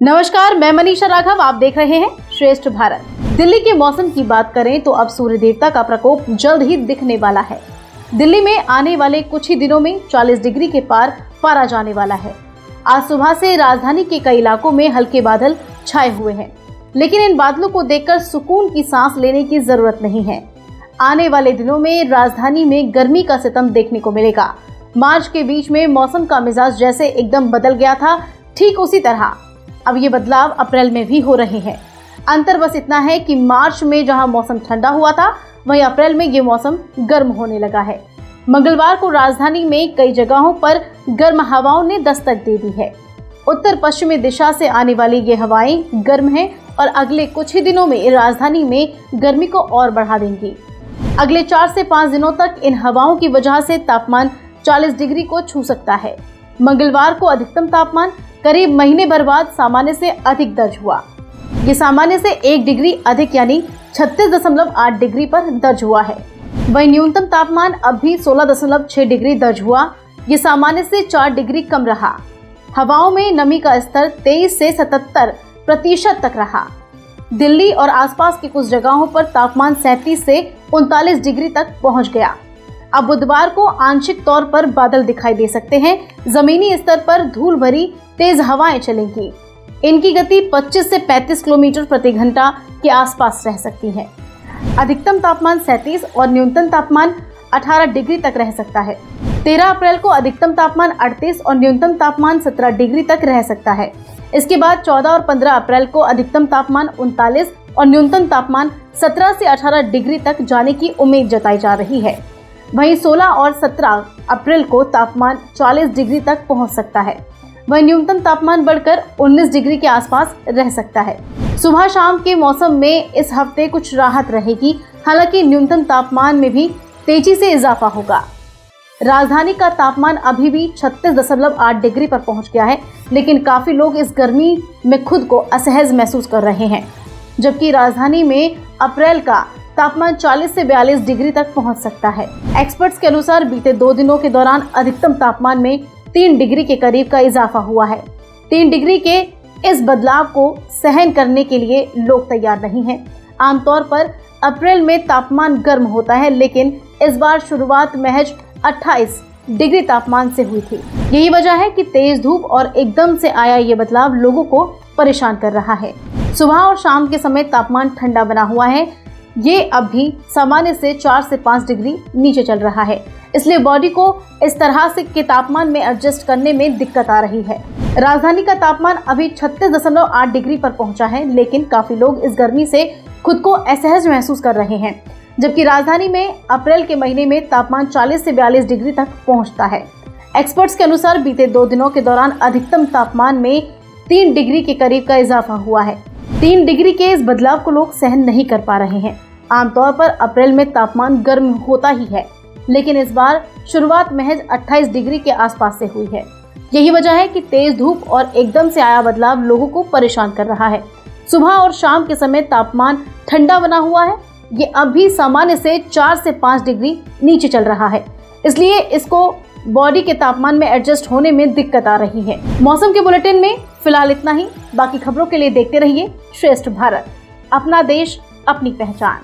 नमस्कार, मैं मनीषा राघव। आप देख रहे हैं श्रेष्ठ भारत। दिल्ली के मौसम की बात करें तो अब सूर्य देवता का प्रकोप जल्द ही दिखने वाला है। दिल्ली में आने वाले कुछ ही दिनों में 40 डिग्री के पार पारा जाने वाला है। आज सुबह से राजधानी के कई इलाकों में हल्के बादल छाए हुए हैं, लेकिन इन बादलों को देखकर सुकून की सांस लेने की जरूरत नहीं है। आने वाले दिनों में राजधानी में गर्मी का सितम देखने को मिलेगा। मार्च के बीच में मौसम का मिजाज जैसे एकदम बदल गया था, ठीक उसी तरह अब ये बदलाव अप्रैल में भी हो रहे हैं। अंतर बस इतना है कि मार्च में जहां मौसम ठंडा हुआ था, वहीं अप्रैल में ये मौसम गर्म होने लगा है। मंगलवार को राजधानी में कई जगहों पर गर्म हवाओं ने दस्तक दे दी है। उत्तर पश्चिमी दिशा से आने वाली ये हवाएं गर्म हैं और अगले कुछ ही दिनों में राजधानी में गर्मी को और बढ़ा देंगी। अगले 4 से 5 दिनों तक इन हवाओं की वजह से तापमान 40 डिग्री को छू सकता है। मंगलवार को अधिकतम तापमान करीब महीने भर बाद सामान्य से अधिक दर्ज हुआ। ये सामान्य से 1 डिग्री अधिक यानी 36.8 डिग्री पर दर्ज हुआ है। वहीं न्यूनतम तापमान अब भी 16.6 डिग्री दर्ज हुआ। ये सामान्य से 4 डिग्री कम रहा। हवाओं में नमी का स्तर 23 से 77% तक रहा। दिल्ली और आसपास की कुछ जगहों पर तापमान 37 से 39 डिग्री तक पहुंच गया। अब बुधवार को आंशिक तौर पर बादल दिखाई दे सकते हैं। जमीनी स्तर पर धूल भरी तेज हवाएं चलेंगी। इनकी गति 25 से 35 किलोमीटर प्रति घंटा के आसपास रह सकती है। अधिकतम तापमान 37 और न्यूनतम तापमान 18 डिग्री तक रह सकता है। 13 अप्रैल को अधिकतम तापमान 38 और न्यूनतम तापमान 17 डिग्री तक रह सकता है। इसके बाद 14 और 15 अप्रैल को अधिकतम तापमान 39 और न्यूनतम तापमान 17 से 18 डिग्री तक जाने की उम्मीद जताई जा रही है। वहीं 16 और 17 अप्रैल को तापमान 40 डिग्री तक पहुंच सकता है। वहीं न्यूनतम तापमान बढ़कर 19 डिग्री के आसपास रह सकता है। सुबह शाम के मौसम में इस हफ्ते कुछ राहत रहेगी, हालांकि न्यूनतम तापमान में भी तेजी से इजाफा होगा। राजधानी का तापमान अभी भी 36.8 डिग्री पर पहुंच गया है, लेकिन काफी लोग इस गर्मी में खुद को असहज महसूस कर रहे हैं। जबकि राजधानी में अप्रैल का तापमान 40 से 42 डिग्री तक पहुंच सकता है। एक्सपर्ट्स के अनुसार बीते 2 दिनों के दौरान अधिकतम तापमान में 3 डिग्री के करीब का इजाफा हुआ है। 3 डिग्री के इस बदलाव को सहन करने के लिए लोग तैयार नहीं हैं। आमतौर पर अप्रैल में तापमान गर्म होता है, लेकिन इस बार शुरुआत महज 28 डिग्री तापमान से हुई थी। यही वजह है कि तेज धूप और एकदम से आया ये बदलाव लोगों को परेशान कर रहा है। सुबह और शाम के समय तापमान ठंडा बना हुआ है। ये अब भी सामान्य से 4 से 5 डिग्री नीचे चल रहा है, इसलिए बॉडी को इस तरह से के तापमान में एडजस्ट करने में दिक्कत आ रही है। राजधानी का तापमान अभी 36.8 डिग्री पर पहुंचा है, लेकिन काफी लोग इस गर्मी से खुद को असहज महसूस कर रहे हैं। जबकि राजधानी में अप्रैल के महीने में तापमान 40 से 42 डिग्री तक पहुंचता है। एक्सपर्ट्स के अनुसार बीते 2 दिनों के दौरान अधिकतम तापमान में 3 डिग्री के करीब का इजाफा हुआ है। 3 डिग्री के इस बदलाव को लोग सहन नहीं कर पा रहे हैं। आमतौर पर अप्रैल में तापमान गर्म होता ही है, लेकिन इस बार शुरुआत महज 28 डिग्री के आसपास से हुई है। यही वजह है कि तेज धूप और एकदम से आया बदलाव लोगों को परेशान कर रहा है। सुबह और शाम के समय तापमान ठंडा बना हुआ है। ये अब भी सामान्य से 4 से 5 डिग्री नीचे चल रहा है, इसलिए इसको बॉडी के तापमान में एडजस्ट होने में दिक्कत आ रही है। मौसम के बुलेटिन में फिलहाल इतना ही। बाकी खबरों के लिए देखते रहिए श्रेष्ठ भारत। अपना देश, अपनी पहचान।